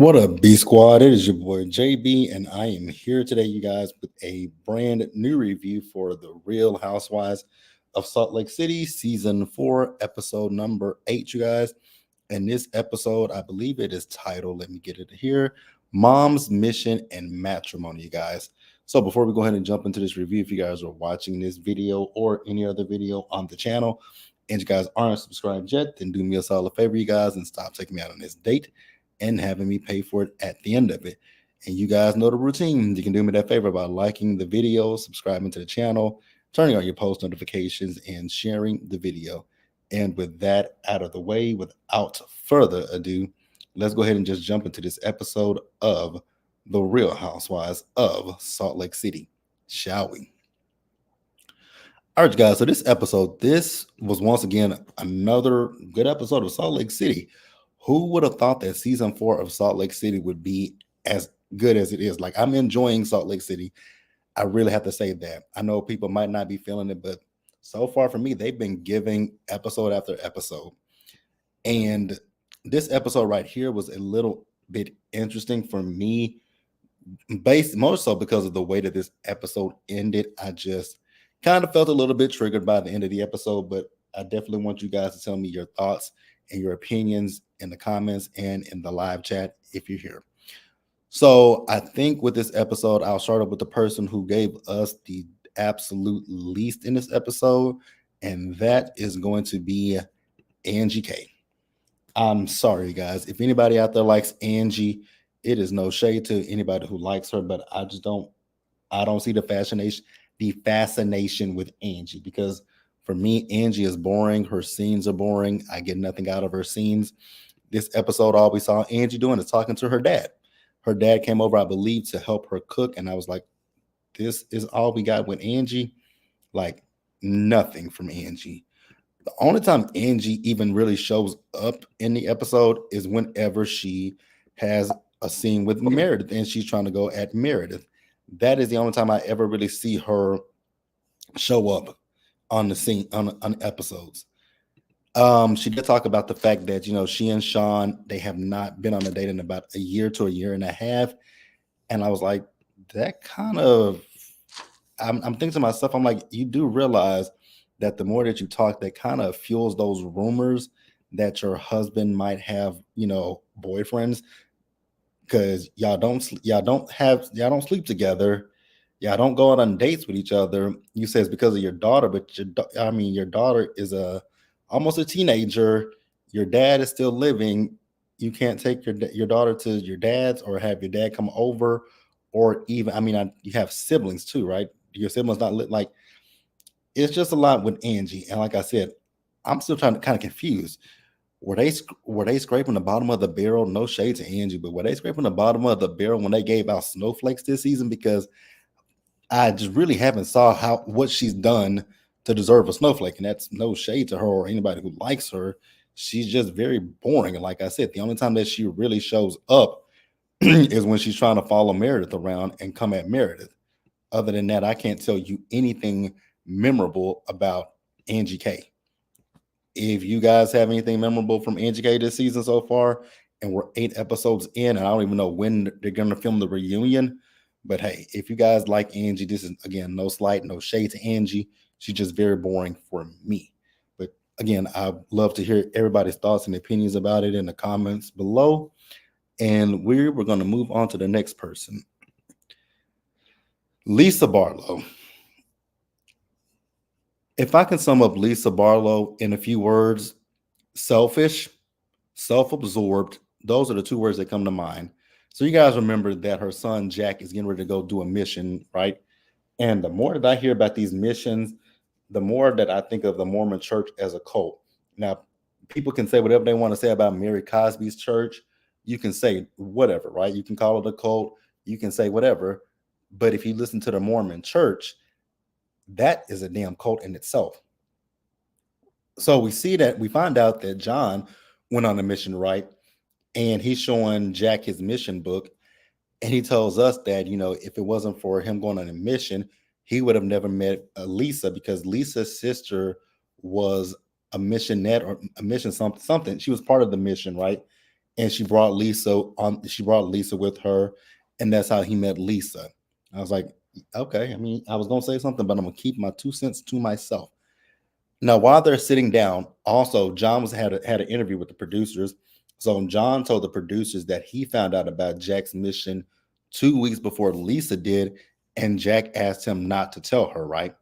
What up, B Squad? It is your boy JB, and I am here today, you guys, with a brand new review for The Real Housewives of Salt Lake City, season 4, episode number 8, you guys. And this episode, I believe it is titled, let me get it here, Mom's Mission and Matrimony, you guys. So before we go ahead and jump into this review, if you guys are watching this video or any other video on the channel, and you guys aren't subscribed yet, then do me a solid favor, you guys, and stop taking me out on this date and having me pay for it at the end of it. And you guys know the routine. You can do me that favor by liking the video, subscribing to the channel, turning on your post notifications, and sharing the video. And with that out of the way, without further ado, let's go ahead and just jump into this episode of The Real Housewives of Salt Lake City, shall we? All right, guys. So this was once again another good episode of Salt Lake City. Who would have thought that season 4 of Salt Lake City would be as good as it is? Like, I'm enjoying Salt Lake City. I really have to say that. I know people might not be feeling it, but so far for me, they've been giving episode after episode. And this episode right here was a little bit interesting for me, based more so because of the way that this episode ended. I just kind of felt a little bit triggered by the end of the episode, but I definitely want you guys to tell me your thoughts and your opinions in the comments and in the live chat if you're here. So I think with this episode, I'll start up with the person who gave us the absolute least in this episode, and that is going to be Angie K. I'm sorry, guys. If anybody out there likes Angie, it is no shade to anybody who likes her, but I don't see the fascination with Angie, because for me, Angie is boring. Her scenes are boring. I get nothing out of her scenes. This episode, all we saw Angie doing is talking to her dad. Her dad came over, I believe, to help her cook. And I was like, this is all we got with Angie. Like, nothing from Angie. The only time Angie even really shows up in the episode is whenever she has a scene with Meredith and she's trying to go at Meredith. That is the only time I ever really see her show up on the scene on episodes. She did talk about the fact that, she and Sean, they have not been on a date in about a year to a year and a half. And I was like, that kind of, I'm thinking to myself, I'm like, you do realize that the more that you talk, that kind of fuels those rumors that your husband might have, boyfriends, because y'all don't sleep together. Y'all don't go out on dates with each other. You say it's because of your daughter, but your daughter is almost a teenager. Your dad is still living. You can't take your daughter to your dad's or have your dad come over, or even, you have siblings too, right? Your siblings not like, it's just a lot with Angie. And like I said, I'm still kind of confused. Were they scraping the bottom of the barrel? No shade to Angie, but were they scraping the bottom of the barrel when they gave out snowflakes this season? Because I just really haven't saw what she's done to deserve a snowflake, and that's no shade to her or anybody who likes her. She's just very boring. And like I said, the only time that she really shows up is when she's trying to follow Meredith around and come at Meredith. Other than that, I can't tell you anything memorable about Angie K. If you guys have anything memorable from Angie K this season so far, and we're 8 episodes in, and I don't even know when they're going to film the reunion, but hey, if you guys like Angie, this is, again, no slight, no shade to Angie. She's just very boring for me. But again, I'd love to hear everybody's thoughts and opinions about it in the comments below. And we're going to move on to the next person. Lisa Barlow. If I can sum up Lisa Barlow in a few words: selfish, self-absorbed. Those are the 2 words that come to mind. So you guys remember that her son Jack is getting ready to go do a mission, right? And the more that I hear about these missions, the more that I think of the Mormon church as a cult. Now, people can say whatever they want to say about Mary Cosby's church. You can say whatever, right? You can call it a cult. You can say whatever. But if you listen to the Mormon church, that is a damn cult in itself. So we find out that John went on a mission, right? And he's showing Jack his mission book. And he tells us that, if it wasn't for him going on a mission, he would have never met Lisa, because Lisa's sister was a missionette or a mission something. She was part of the mission, right? and she brought Lisa on. She brought Lisa with her, and that's how he met Lisa. I was like, okay. I mean, I was gonna say something, but I'm gonna keep my 2 cents to myself. Now, while they're sitting down, also John had an interview with the producers. So John told the producers that he found out about Jack's mission 2 weeks before Lisa did, and Jack asked him not to tell her, right?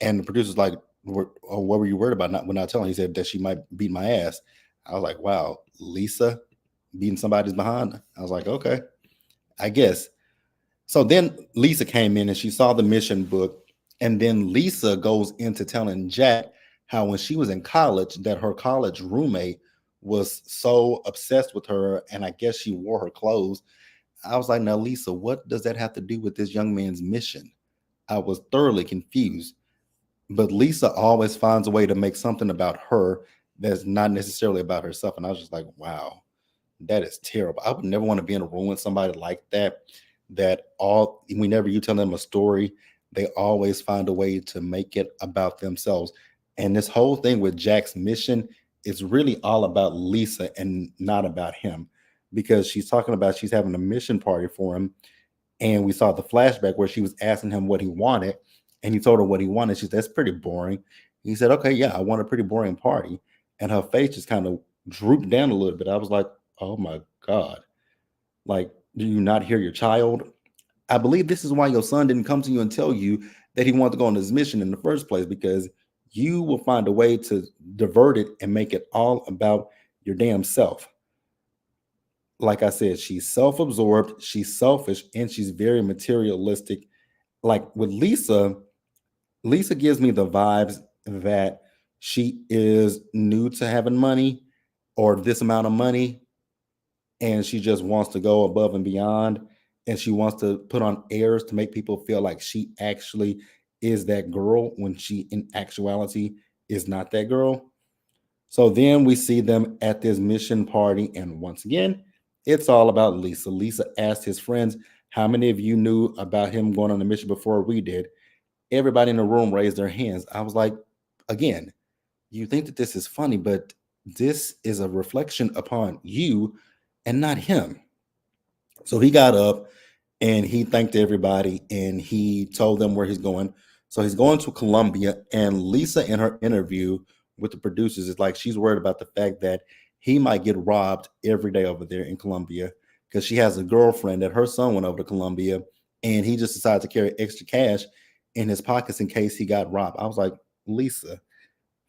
And the producer's like, "Oh, what were you worried about not telling?" He said that she might beat my ass. I was like, "Wow, Lisa beating somebody's behind." I was like, "Okay, I guess." So then Lisa came in and she saw the mission book, and then Lisa goes into telling Jack how when she was in college that her college roommate was so obsessed with her, and I guess she wore her clothes. I was like, "Now, Lisa, what does that have to do with this young man's mission?" I was thoroughly confused. But Lisa always finds a way to make something about her that's not necessarily about herself. And I was just like, wow, that is terrible. I would never want to be in a room with somebody like that. That all whenever you tell them a story, they always find a way to make it about themselves. And this whole thing with Jack's mission is really all about Lisa and not about him, because she's talking about she's having a mission party for him, and we saw the flashback where she was asking him what he wanted, and he told her what he wanted. She said, "That's pretty boring." He said, "Okay, yeah, I want a pretty boring party." And her face just kind of drooped down a little bit. I was like, "Oh my God. Like, do you not hear your child?" I believe this is why your son didn't come to you and tell you that he wanted to go on this mission in the first place, because you will find a way to divert it and make it all about your damn self. Like I said, she's self absorbed, she's selfish, and she's very materialistic. Like with Lisa, Lisa gives me the vibes that she is new to having money or this amount of money, and she just wants to go above and beyond, and she wants to put on airs to make people feel like she actually is that girl when she in actuality is not that girl. So then we see them at this mission party, and once again, it's all about Lisa. Lisa asked his friends, "How many of you knew about him going on the mission before we did?" Everybody in the room raised their hands. I was like, again, you think that this is funny, but this is a reflection upon you and not him. So he got up and he thanked everybody and he told them where he's going. So he's going to Colombia. And Lisa, in her interview with the producers, is like she's worried about the fact that he might get robbed every day over there in Colombia, because she has a girlfriend that her son went over to Colombia, and he just decided to carry extra cash in his pockets in case he got robbed. I was like, Lisa,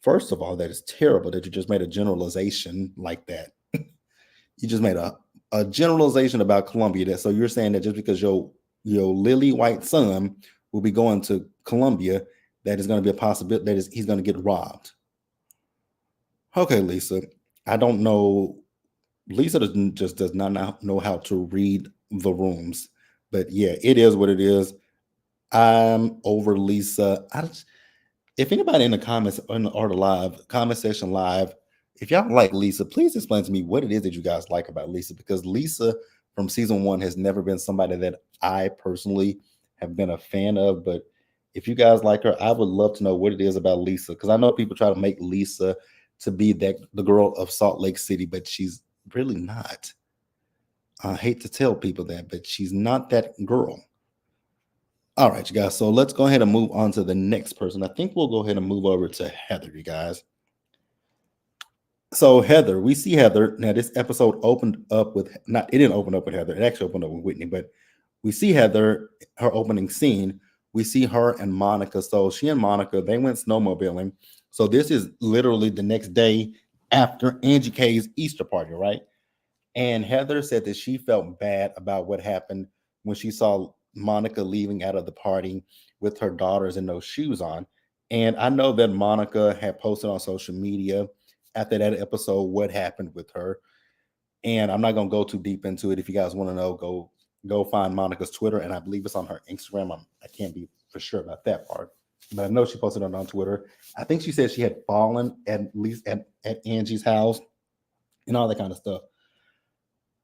first of all, that is terrible that you just made a generalization like that. You just made a generalization about Colombia. That so you're saying that just because your lily white son will be going to Colombia, that is going to be a possibility that is he's going to get robbed. Okay, Lisa, I don't know. Lisa does not know how to read the rooms, but yeah, it is what it is. I'm over Lisa. If anybody in the comments or the live comment section live, if y'all like Lisa, please explain to me what it is that you guys like about Lisa, because Lisa from season one has never been somebody that I personally have been a fan of. But if you guys like her, I would love to know what it is about Lisa, because I know people try to make Lisa to be that the girl of Salt Lake City, but she's really not. I hate to tell people that, but she's not that girl. All right, you guys. So let's go ahead and move on to the next person. I think we'll go ahead and move over to Heather, you guys. So Heather, we see Heather. Now, this episode opened up with not it didn't open up with Heather, it actually opened up with Whitney, but we see Heather, her opening scene. We see her and Monica. So she and Monica, they went snowmobiling. So this is literally the next day after Angie K's Easter party, right? And Heather said that she felt bad about what happened when she saw Monica leaving out of the party with her daughters and no shoes on. And I know that Monica had posted on social media after that episode what happened with her. And I'm not gonna go too deep into it. If you guys want to know, go find Monica's Twitter, and I believe it's on her Instagram. I can't be for sure about that part, but I know she posted it on Twitter. I think she said she had fallen at least at Angie's house and all that kind of stuff.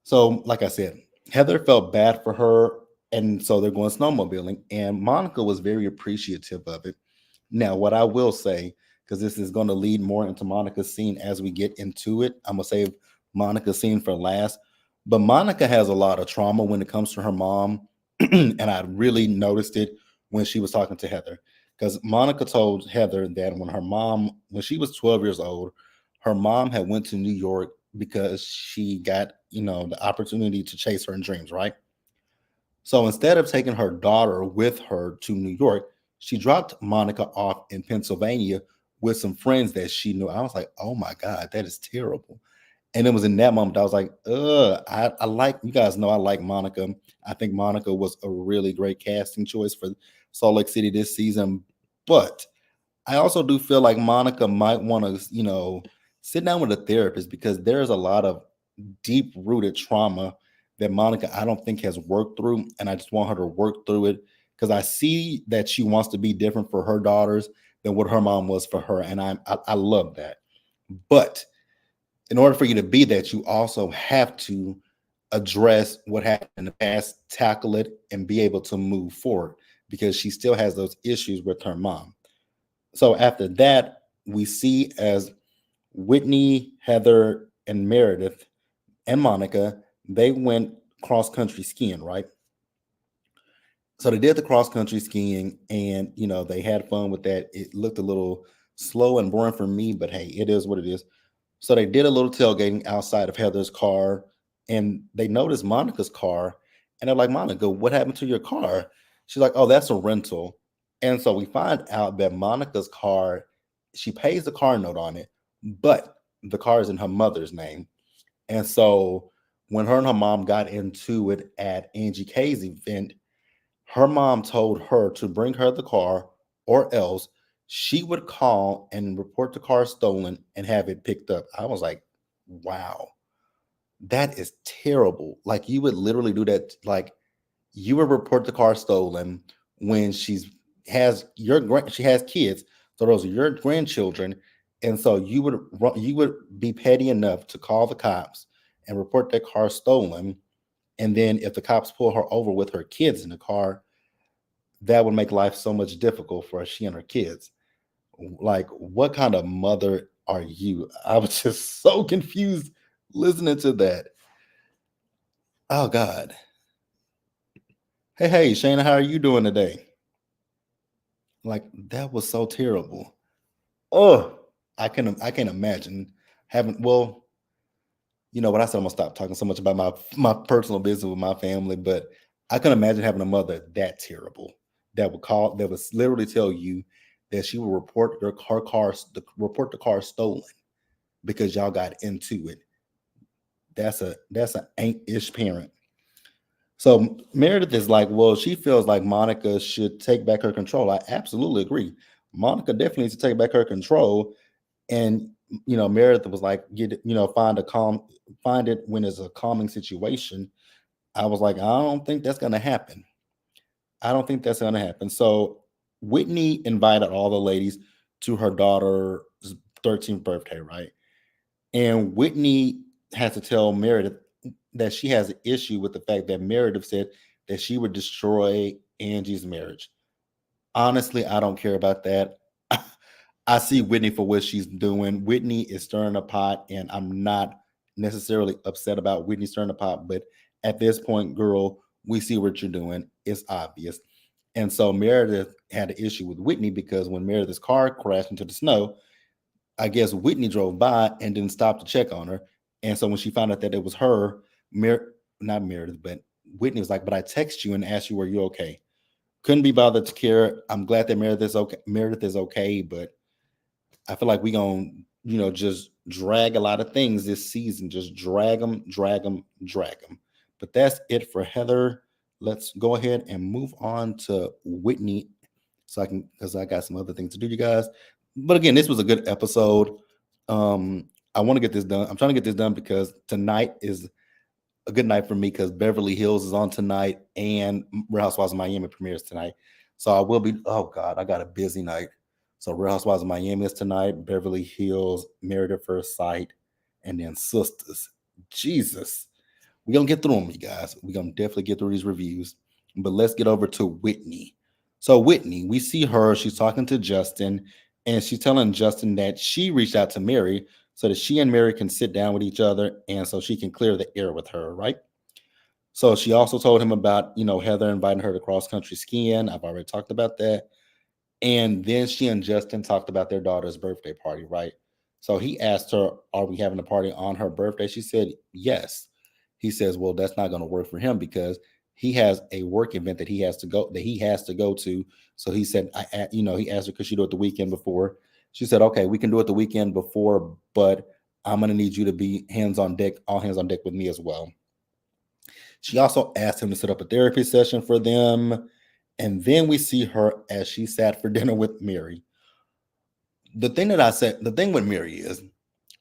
So, like I said, Heather felt bad for her, and so they're going snowmobiling, and Monica was very appreciative of it. Now, what I will say, because this is going to lead more into Monica's scene as we get into it, I'm gonna save Monica scene for last. But Monica has a lot of trauma when it comes to her mom. And I really noticed it when she was talking to Heather. Because Monica told Heather that when she was 12 years old, her mom had went to New York because she got, the opportunity to chase her in dreams, right? So instead of taking her daughter with her to New York, she dropped Monica off in Pennsylvania with some friends that she knew. I was like, oh my God, that is terrible. And it was in that moment I was like, I like, you guys know I like Monica. I think Monica was a really great casting choice for Salt Lake City this season. But I also do feel like Monica might want to, sit down with a therapist because there's a lot of deep rooted trauma that Monica, I don't think, has worked through. And I just want her to work through it because I see that she wants to be different for her daughters than what her mom was for her. And I love that. But in order for you to be that, you also have to address what happened in the past, tackle it, and be able to move forward because she still has those issues with her mom. So after that, we see as Whitney, Heather, and Meredith and Monica, they went cross country skiing, right? So they did the cross country skiing and, they had fun with that. It looked a little slow and boring for me, but hey, it is what it is. So they did a little tailgating outside of Heather's car and they noticed Monica's car. And they're like, Monica, what happened to your car? She's like, oh, that's a rental. And so we find out that Monica's car, she pays the car note on it, but the car is in her mother's name. And so when her and her mom got into it at Angie K's event, her mom told her to bring her the car or else she would call and report the car stolen and have it picked up. I was like, wow, that is terrible. Like you would literally do that. Like you would report the car stolen when she has kids. So those are your grandchildren. And so you would be petty enough to call the cops and report that car stolen. And then if the cops pull her over with her kids in the car, that would make life so much difficult for she and her kids. Like, what kind of mother are you? I was just so confused listening to that. Oh God. Hey, Shayna, how are you doing today? Like, that was so terrible. Oh, I can imagine having you know what I said, I'm gonna stop talking so much about my personal business with my family, but I can imagine having a mother that terrible that would literally tell you that she will report the car stolen because y'all got into it. That's an ain't-ish parent. So Meredith is like, well, she feels like Monica should take back her control. I absolutely agree. Monica definitely needs to take back her control. And Meredith was like, get it, find it when it's a calming situation. I was like, I don't think that's gonna happen. I don't think that's gonna happen. So Whitney invited all the ladies to her daughter's 13th birthday, right? And Whitney had to tell Meredith that she has an issue with the fact that Meredith said that she would destroy Angie's marriage. Honestly, I don't care about that. I see Whitney for what she's doing. Whitney is stirring a pot, and I'm not necessarily upset about Whitney stirring a pot, but at this point, girl, we see what you're doing. It's obvious. And so Meredith had an issue with Whitney because when Meredith's car crashed into the snow, I guess Whitney drove by and didn't stop to check on her. And so when she found out that it was her, not Meredith, but Whitney was like, but I text you and asked you, were you okay? Couldn't be bothered to care. I'm glad that Meredith is okay, but I feel like we gonna, just drag a lot of things this season. Just drag them, drag them, drag them. But that's it for Heather. Let's go ahead and move on to Whitney, so because I got some other things to do, you guys. But again, this was a good episode. I want to get this done. I'm trying to get this done because tonight is a good night for me because Beverly Hills is on tonight and Real Housewives of Miami premieres tonight. So I will be. Oh God, I got a busy night. So Real Housewives of Miami is tonight. Beverly Hills, Married at First Sight, and then Sisters. Jesus, we're gonna get through them, you guys. We're gonna definitely get through these reviews. But let's get over to Whitney. So Whitney, we see her. She's talking to Justin, and she's telling Justin that she reached out to Mary so that she and Mary can sit down with each other and so she can clear the air with her, right? So she also told him about, Heather inviting her to cross country skiing. I've already talked about that. And then she and Justin talked about their daughter's birthday party, right? So he asked her, "Are we having a party on her birthday?" She said, "Yes." He says, "Well, that's not going to work for him because he has a work event that he has to go to." So he said, he asked her, "Could she do it the weekend before?" She said, "Okay, we can do it the weekend before, but I'm going to need you to be hands on deck, all hands on deck with me as well." She also asked him to set up a therapy session for them. And then we see her as she sat for dinner with Mary. The thing with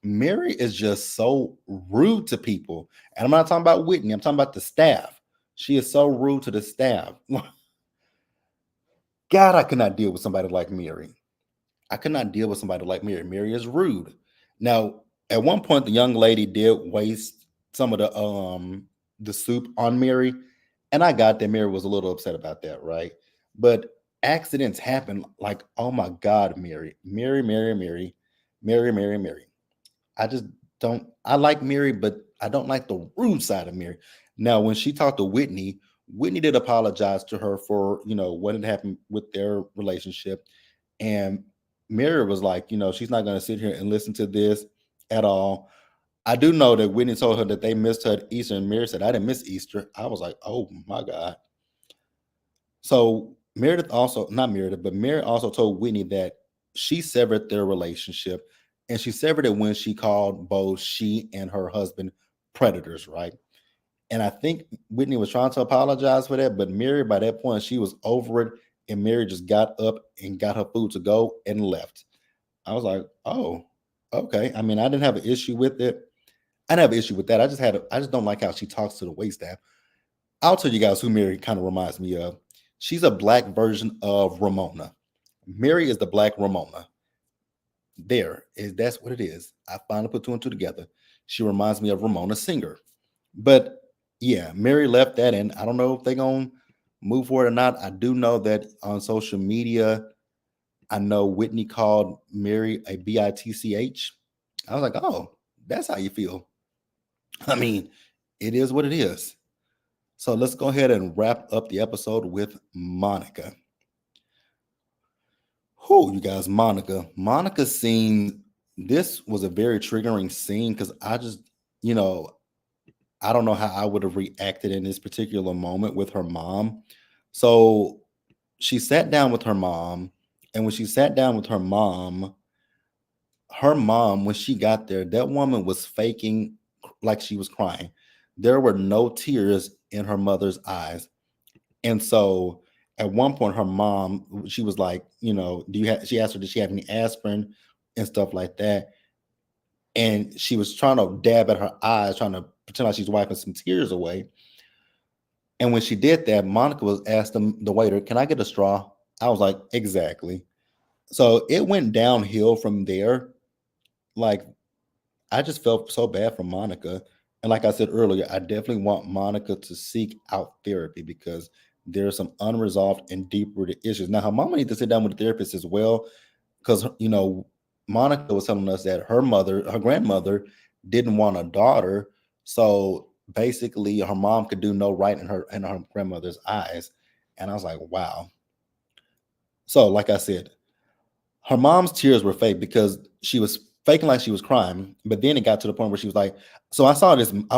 Mary is just so rude to people. And I'm not talking about Whitney, I'm talking about the staff. She is so rude to the staff. God, I cannot deal with somebody like Mary. I could not deal with somebody like Mary. Mary is rude. Now, at one point, the young lady did waste some of the soup on Mary, and I got that Mary was a little upset about that, right? But accidents happen. Like, oh my God, Mary, Mary, Mary, Mary, Mary, Mary, Mary. I just don't. I like Mary, but I don't like the rude side of Mary. Now, when she talked to Whitney, Whitney did apologize to her for what had happened with their relationship, and Mary was like, she's not going to sit here and listen to this at all. I do know that Whitney told her that they missed her at Easter, and Mary said, "I didn't miss Easter." I was like, "Oh my God." So not Meredith, but Mary also told Whitney that she severed their relationship, and she severed it when she called both she and her husband predators, right? And I think Whitney was trying to apologize for that, but Mary, by that point, she was over it, and Mary just got up and got her food to go and left. I was like, "Oh, okay." I mean, I didn't have an issue with it. I didn't have an issue with that. I just don't like how she talks to the waitstaff. I'll tell you guys who Mary kind of reminds me of. She's a black version of Ramona. Mary is the black Ramona. That's what it is. I finally put two and two together. She reminds me of Ramona Singer. But yeah, Mary left that, and I don't know if they're gonna move forward or not. I do know that on social media, I know Whitney called Mary a bitch. I was like, "Oh, that's how you feel." I mean, it is what it is. So let's go ahead and wrap up the episode with Monica. Who, you guys, Monica. Monica's scene, this was a very triggering scene because you know, I don't know how I would have reacted in this particular moment with her mom. So she sat down with her mom, and when she sat down with her mom, when she got there, that woman was faking like she was crying. There were no tears in her mother's eyes. And so at one point, her mom, she was like, she asked her, did she have any aspirin and stuff like that? And she was trying to dab at her eyes, trying to pretend like she's wiping some tears away. And when she did that, Monica was asked the waiter, "Can I get a straw?" I was like, "Exactly." So it went downhill from there. Like, I just felt so bad for Monica. And like I said earlier, I definitely want Monica to seek out therapy because there's some unresolved and deep rooted issues. Now, her mama needs to sit down with a therapist as well because, Monica was telling us that her grandmother, didn't want a daughter. So basically, her mom could do no right in her grandmother's eyes. And I was like, wow. So, like I said, her mom's tears were fake because she was faking like she was crying. But then it got to the point where she was like, "So I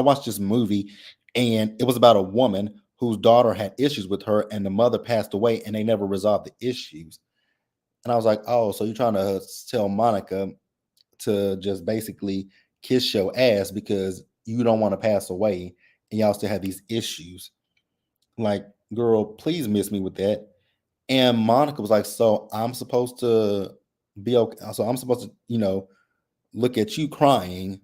watched this movie, and it was about a woman whose daughter had issues with her, and the mother passed away, and they never resolved the issues." And I was like, "Oh, so you're trying to tell Monica to just basically kiss your ass because you don't want to pass away, and y'all still have these issues? Like, girl, please miss me with that." And Monica was like, "So I'm supposed to be okay. So I'm supposed to, look at you crying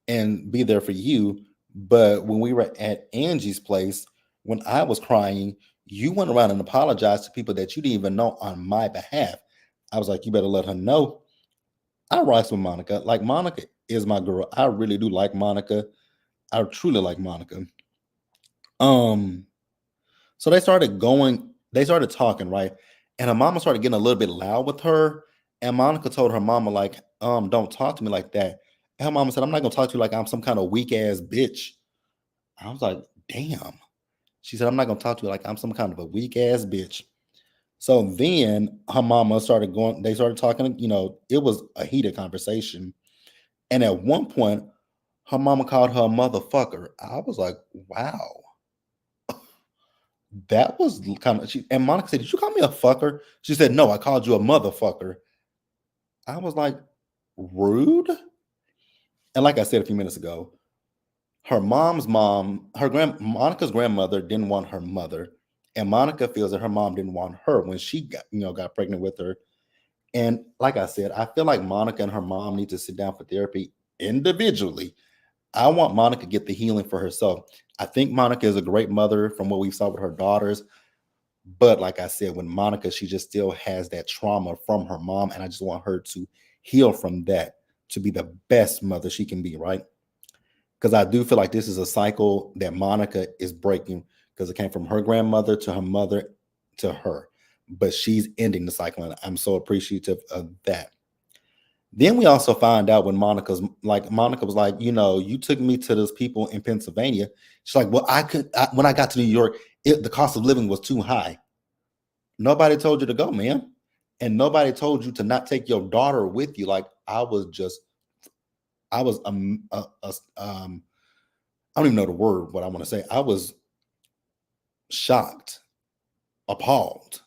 and be there for you. But when we were at Angie's place, when I was crying, you went around and apologized to people that you didn't even know on my behalf." I was like, "You better let her know." I rise with Monica. Like, Monica is my girl. I really do like Monica. I truly like Monica. Um, So they started talking, right? And her mama started getting a little bit loud with her. And Monica told her mama, like, don't talk to me like that. Her mama said, I'm not gonna talk to you like I'm some kind of weak ass bitch. I was like, damn. She said, I'm not gonna talk to you like I'm some kind of a weak ass bitch. So then her mama started going, they started talking, it was a heated conversation. And at one point, her mama called her a motherfucker. I was like, wow. That was kind of and Monica said, did you call me a fucker? She said, no, I called you a motherfucker. I was like, rude. And like I said a few minutes ago, her mom's mom, Monica's grandmother didn't want her mother. And Monica feels that her mom didn't want her when she got pregnant with her. And like I said, I feel like Monica and her mom need to sit down for therapy individually. I want Monica to get the healing for herself. I think Monica is a great mother from what we saw with her daughters. But like I said, when Monica, she just still has that trauma from her mom. And I just want her to heal from that to be the best mother she can be, right? Because I do feel like this is a cycle that Monica is breaking because it came from her grandmother to her mother to her. But she's ending the cycle. And I'm so appreciative of that. Then we also find out when Monica was like, you took me to those people in Pennsylvania. She's like, well, when I got to New York, the cost of living was too high. Nobody told you to go, man. And nobody told you to not take your daughter with you. Like I was I don't even know the word, what I want to say. I was shocked, appalled.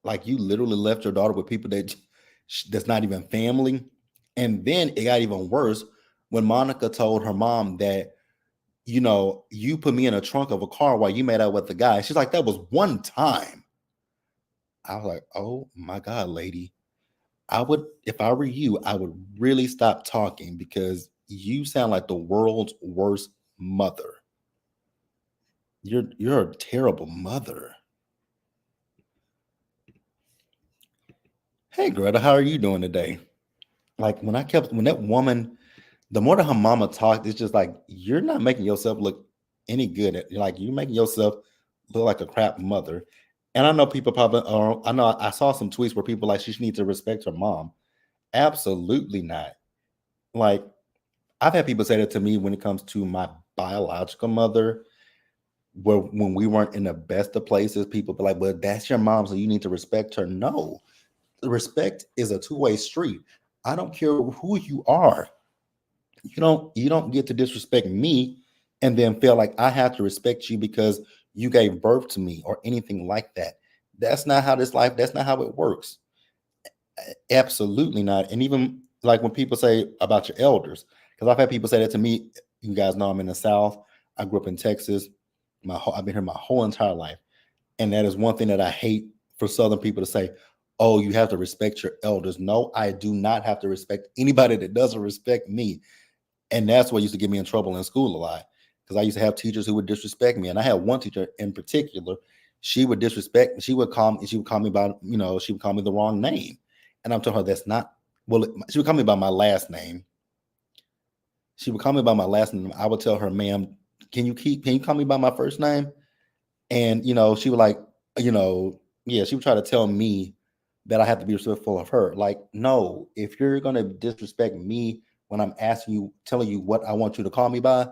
Like you literally left your daughter with people that's not even family. And then it got even worse when Monica told her mom that, you put me in a trunk of a car while you made out with the guy. She's like, that was one time. I was like, oh my God, lady. If I were you, I would really stop talking because you sound like the world's worst mother. You're a terrible mother. Hey Greta, how are you doing today? Like when that woman, the more that her mama talked, it's just like you're not making yourself look any good. Like you're making yourself look like a crap mother. And I know people probably, or I know I saw some tweets where people like she needs to respect her mom. Absolutely not. Like I've had people say that to me when it comes to my biological mother, where when we weren't in the best of places, people be like, well, that's your mom, so you need to respect her. No, respect is a two-way street. I don't care who you are. You don't get to disrespect me and then feel like I have to respect you because you gave birth to me or anything like that. That's not how it works. Absolutely not. And even like when people say about your elders, because I've had people say that to me. You guys know I'm in the South. I grew up in Texas. I've been here my whole entire life. And that is one thing that I hate for Southern people to say, oh, you have to respect your elders. No, I do not have to respect anybody that doesn't respect me. And that's what used to get me in trouble in school a lot. Because I used to have teachers who would disrespect me. And I had one teacher in particular, she would disrespect me. She would call me she would call me the wrong name. And I'm telling her that's not, well, she would call me by my last name. She would call me by my last name. I would tell her, ma'am, can you call me by my first name? And she would like, she would try to tell me that I have to be respectful of her. Like, no, if you're gonna disrespect me when I'm asking you, telling you what I want you to call me by,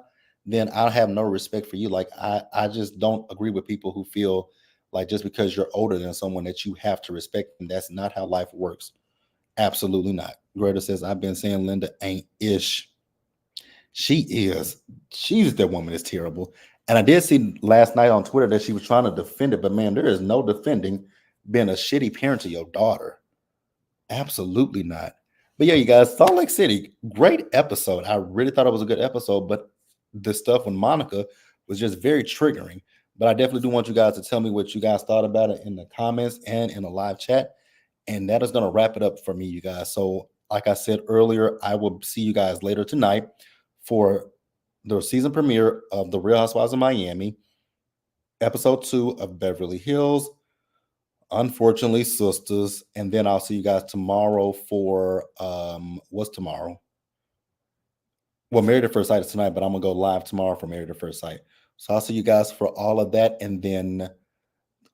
then I'll have no respect for you. Like, I just don't agree with people who feel like just because you're older than someone that you have to respect them. That's not how life works. Absolutely not. Greta says, I've been saying Linda ain't ish. She is. That woman is terrible. And I did see last night on Twitter that she was trying to defend it, but man, there is no defending being a shitty parent to your daughter. Absolutely not. But yeah, you guys, Salt Lake City, great episode. I really thought it was a good episode, but the stuff with Monica was just very triggering. But I definitely do want you guys to tell me what you guys thought about it in the comments and in the live chat. And that is going to wrap it up for me, you guys. So, like I said earlier, I will see you guys later tonight for the season premiere of The Real Housewives of Miami, episode 2 of Beverly Hills, Unfortunately Sisters, and then I'll see you guys tomorrow for what's tomorrow? Well, Married at First Sight is tonight, but I'm gonna go live tomorrow for Married at First Sight. So I'll see you guys for all of that, and then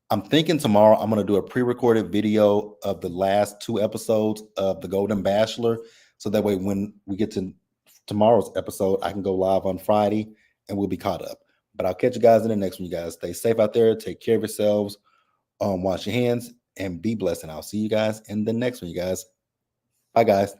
I'm thinking tomorrow I'm gonna do a pre-recorded video of the last 2 episodes of The Golden Bachelor, so that way when we get to tomorrow's episode, I can go live on Friday and we'll be caught up. But I'll catch you guys in the next one, you guys. Stay safe out there. Take care of yourselves. Wash your hands and be blessed. And I'll see you guys in the next one, you guys. Bye, guys.